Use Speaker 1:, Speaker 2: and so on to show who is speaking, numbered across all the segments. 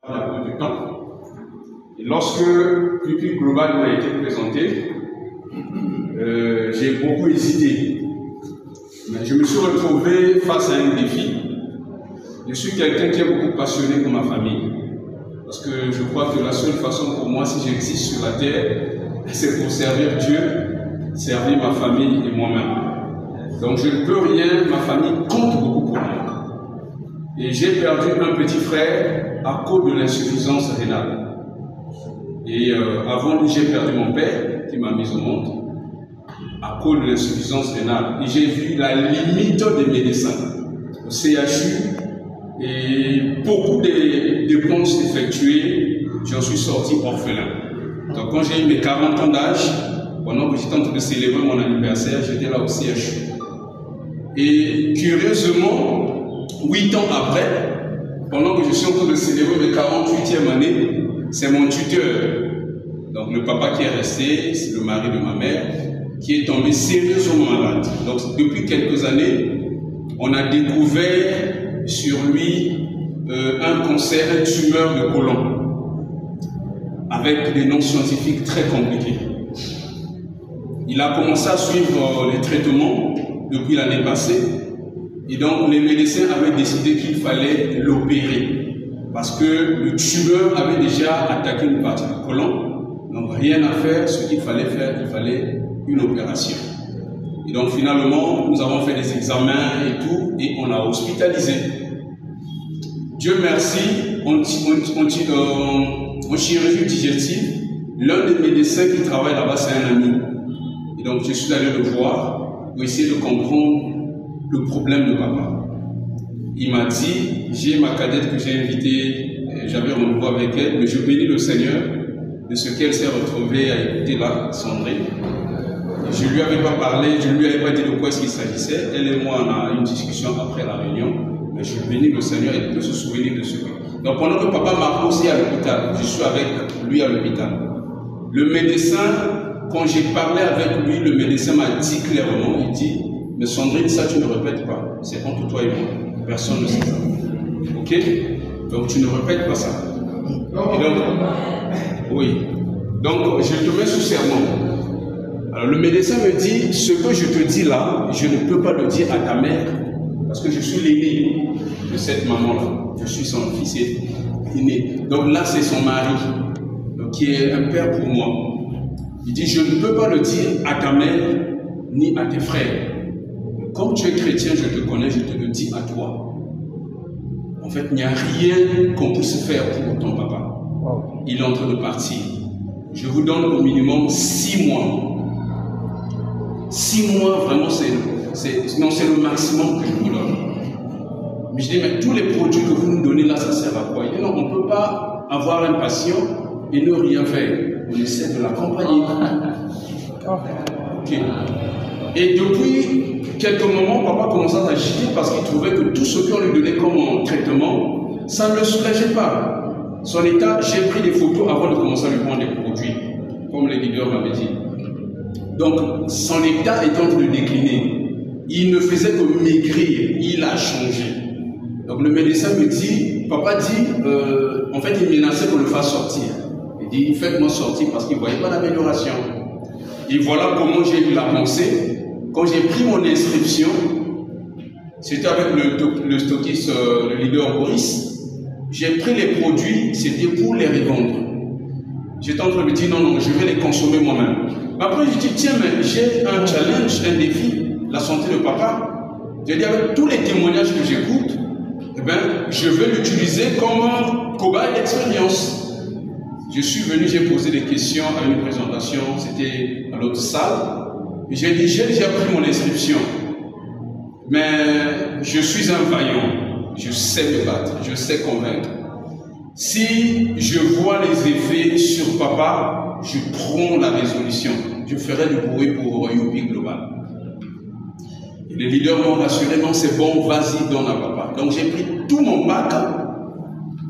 Speaker 1: un peu de temps. Et lorsque Upig Global m'a été présenté, j'ai beaucoup hésité. Mais je me suis retrouvé face à un défi. Je suis quelqu'un qui est beaucoup passionné pour ma famille. Parce que je crois que la seule façon pour moi, si j'existe sur la terre, c'est pour servir Dieu, servir ma famille et moi-même. Donc je ne peux rien, ma famille compte beaucoup pour moi. Et j'ai perdu un petit frère à cause de l'insuffisance rénale. Et avant lui, j'ai perdu mon père qui m'a mis au monde à cause de l'insuffisance rénale. Et j'ai vu la limite des médecins au CHU et beaucoup de dépenses effectuées, j'en suis sorti orphelin. Donc quand j'ai eu mes 40 ans d'âge, pendant que j'étais en train de célébrer mon anniversaire, j'étais là au CHU. Et curieusement, 8 ans après, pendant que je suis en train de célébrer mes 48e année, c'est mon tuteur, donc le papa qui est resté, c'est le mari de ma mère, qui est tombé sérieusement malade. Donc depuis quelques années, on a découvert sur lui un cancer, une tumeur de côlon, avec des noms scientifiques très compliqués. Il a commencé à suivre les traitements depuis l'année passée, et donc les médecins avaient décidé qu'il fallait l'opérer, parce que le tumeur avait déjà attaqué une partie du côlon. Donc rien à faire, ce qu'il fallait faire, il fallait une opération. Et donc finalement, nous avons fait des examens et tout, et on l'a hospitalisé. Dieu merci, en chirurgie digestive, l'un des médecins qui travaille là-bas, c'est un ami. Et donc je suis allé le voir pour essayer de comprendre le problème de papa. Il m'a dit, j'ai ma cadette que j'ai invitée, j'avais rendez-vous avec elle, mais je bénis le Seigneur de ce qu'elle s'est retrouvée à écouter là, Sandrine. Je ne lui avais pas parlé, je ne lui avais pas dit de quoi est-ce qu'il s'agissait. Elle et moi, on a eu une discussion après la réunion, mais je bénis le Seigneur et peut se souvenir de ce que. Donc pendant que papa m'a aussi à l'hôpital, je suis avec lui à l'hôpital. Le médecin, quand j'ai parlé avec lui, le médecin m'a dit clairement, il dit, mais Sandrine, ça tu ne répètes pas, c'est entre toi et moi, personne ne sait ça. Ok? Donc tu ne répètes pas ça. Et donc, oui. Donc je te mets sous serment. Alors le médecin me dit, ce que je te dis là, je ne peux pas le dire à ta mère, parce que je suis l'aîné de cette maman-là. Je suis son fils aîné. Donc là, c'est son mari, donc, qui est un père pour moi. Il dit, je ne peux pas le dire à ta mère, ni à tes frères. Comme tu es chrétien, je te connais, je te le dis à toi. En fait, il n'y a rien qu'on puisse faire pour ton papa. Il est en train de partir. Je vous donne au minimum 6 mois. 6 mois, vraiment, c'est le maximum que je vous donne. Mais je dis, mais tous les produits que vous nous donnez là, ça sert à quoi? Il dit, non, on ne peut pas avoir un patient et ne rien faire. On essaie de l'accompagner. Okay. Et depuis quelques moments, papa commençait à agiter parce qu'il trouvait que tout ce qu'on lui donnait comme traitement, ça ne le soulageait pas. Son état, j'ai pris des photos avant de commencer à lui prendre des produits, comme les leaders m'avaient dit. Donc, son état est en train de décliner. Il ne faisait que maigrir, il a changé. Donc, le médecin me dit, papa dit, en fait, il menaçait qu'on le fasse sortir. Il dit, faites-moi sortir parce qu'il ne voyait pas l'amélioration. Et voilà comment j'ai eu la pensée. Quand j'ai pris mon inscription, c'était avec le stockiste, le leader Boris. J'ai pris les produits, c'était pour les revendre. J'étais en train de me dire, non, non, je vais les consommer moi-même. Après, je dis, tiens, mais j'ai un challenge, un défi, la santé de papa. J'ai dit, avec tous les témoignages que j'écoute, eh ben, je vais l'utiliser comme un cobaye d'expérience. Je suis venu, j'ai posé des questions à une présentation, c'était à l'autre salle. J'ai dit, j'ai déjà pris mon inscription, mais je suis un vaillant, je sais me battre, je sais convaincre. Si je vois les effets sur papa, je prends la résolution. Je ferai du bruit pour Upig Global. Et les leaders m'ont rassuré, non c'est bon, vas-y, donne à papa. Donc j'ai pris tout mon pack,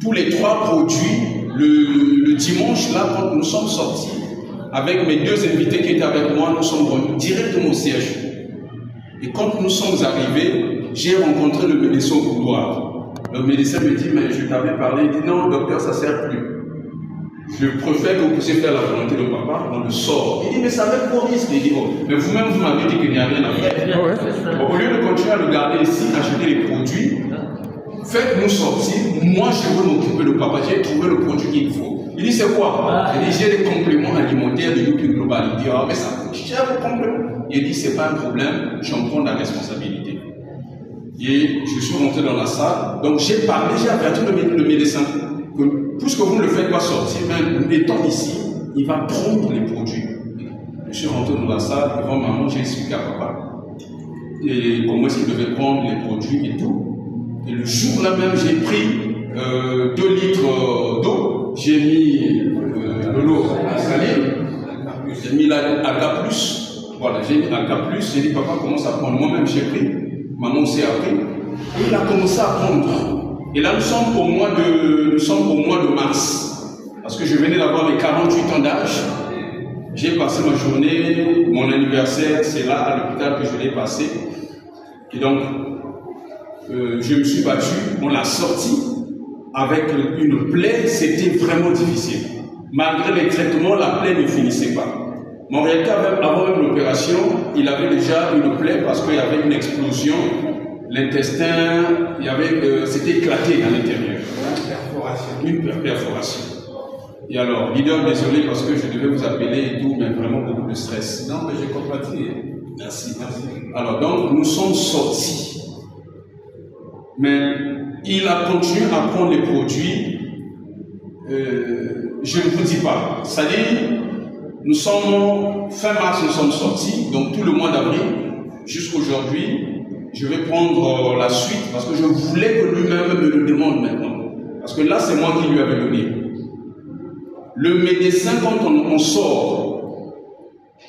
Speaker 1: tous les 3 produits, le dimanche là, quand nous sommes sortis, avec mes 2 invités qui étaient avec moi, nous sommes venus directement au CHU. Et quand nous sommes arrivés, j'ai rencontré le médecin au couloir. Le médecin me dit, mais je t'avais parlé. Il dit, non, docteur, ça ne sert plus. Je préfère que vous puissiez faire la volonté de papa, on le sort. Il dit, mais ça va être pour risque. Il dit, oh, mais vous-même, vous m'avez dit qu'il n'y a rien à faire. Bon, au lieu de continuer à le garder ici, acheter les produits, faites-nous sortir. Moi, je veux m'occuper de papa. J'ai trouvé le produit qu'il faut. Il dit, c'est quoi? Il dit, j'ai des compléments alimentaires de Youpi Global. Il dit, ah, mais ça coûte cher, vos compléments. Il dit, c'est pas un problème, j'en prends la responsabilité. Et je suis rentré dans la salle. Donc, j'ai parlé, j'ai averti le médecin que puisque vous ne le faites pas sortir, même étant ici, il va prendre les produits. Je suis rentré dans la salle, devant maman, j'ai expliqué à papa et comment est-ce qu'il devait prendre les produits et tout. Et le jour-là même, j'ai pris 2 litres d'eau, j'ai mis de l'eau à salir, j'ai mis l'Alka Plus, voilà, j'ai mis l'Alka Plus, j'ai dit papa commence à prendre, moi-même j'ai pris, maman aussi a pris, et il a commencé à prendre. Et là, nous sommes au mois de mars, parce que je venais d'avoir mes 48 ans d'âge. J'ai passé ma journée, mon anniversaire, c'est là à l'hôpital que je l'ai passé. Et donc, je me suis battu, on l'a sorti avec une plaie, c'était vraiment difficile. Malgré les traitements, la plaie ne finissait pas. Mais en réalité, avant même l'opération, il avait déjà une plaie parce qu'il y avait une explosion. L'intestin, c'était éclaté à l'intérieur. Une perforation. Et alors, leader, désolé parce que je devais vous appeler et tout, mais vraiment beaucoup de stress.
Speaker 2: Non, mais j'ai compris.
Speaker 1: Merci. Alors, donc, nous sommes sortis. Mais il a continué à prendre les produits. Je ne vous dis pas. C'est-à-dire, nous sommes, fin mars, nous sommes sortis, donc tout le mois d'avril, jusqu'aujourd'hui. Je vais prendre la suite parce que je voulais que lui-même me le demande maintenant. Parce que là, c'est moi qui lui avais donné. Le médecin, quand on sort,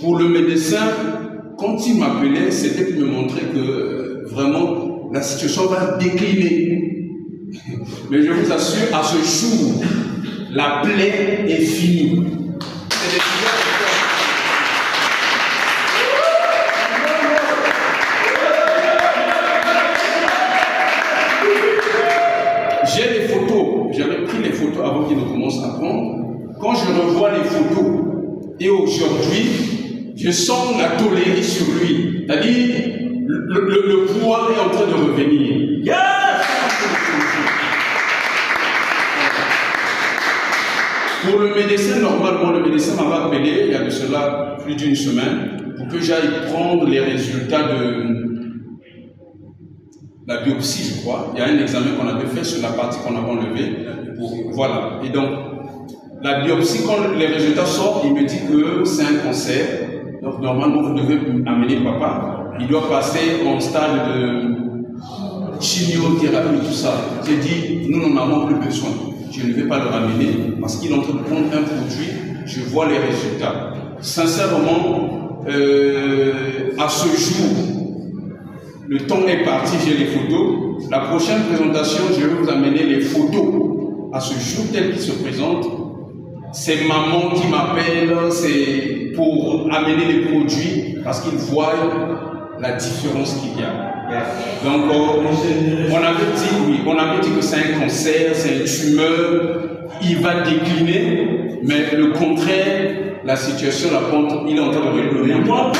Speaker 1: pour le médecin, quand il m'appelait, c'était pour me montrer que vraiment la situation va décliner. Mais je vous assure, à ce jour, la plaie est finie. J'ai les photos, j'avais pris les photos avant qu'il ne commence à prendre. Quand je revois les photos, et aujourd'hui, je sens la tolérer sur lui. C'est-à-dire, le pouvoir est en train de revenir. Yes! Pour le médecin, normalement, le médecin m'avait appelé, il y a de cela plus d'une semaine, pour que j'aille prendre les résultats de la biopsie, je crois. Il y a un examen qu'on avait fait sur la partie qu'on avait enlevée. Voilà. Et donc, la biopsie, quand les résultats sortent, il me dit que c'est un cancer. Donc, normalement, vous devez amener papa. Il doit passer en stade de chimiothérapie, tout ça. J'ai dit, nous n'en avons plus besoin. Je ne vais pas le ramener parce qu'il est en train de prendre un produit. Je vois les résultats. Sincèrement, à ce jour, le temps est parti, j'ai les photos. La prochaine présentation, je vais vous amener les photos. À ce jour tel qu'il se présente, c'est maman qui m'appelle, c'est pour amener les produits parce qu'ils voient la différence qu'il y a. Donc, on avait dit que c'est un cancer, c'est une tumeur, il va décliner, mais le contraire, la situation, la pente, il est en train de remonter.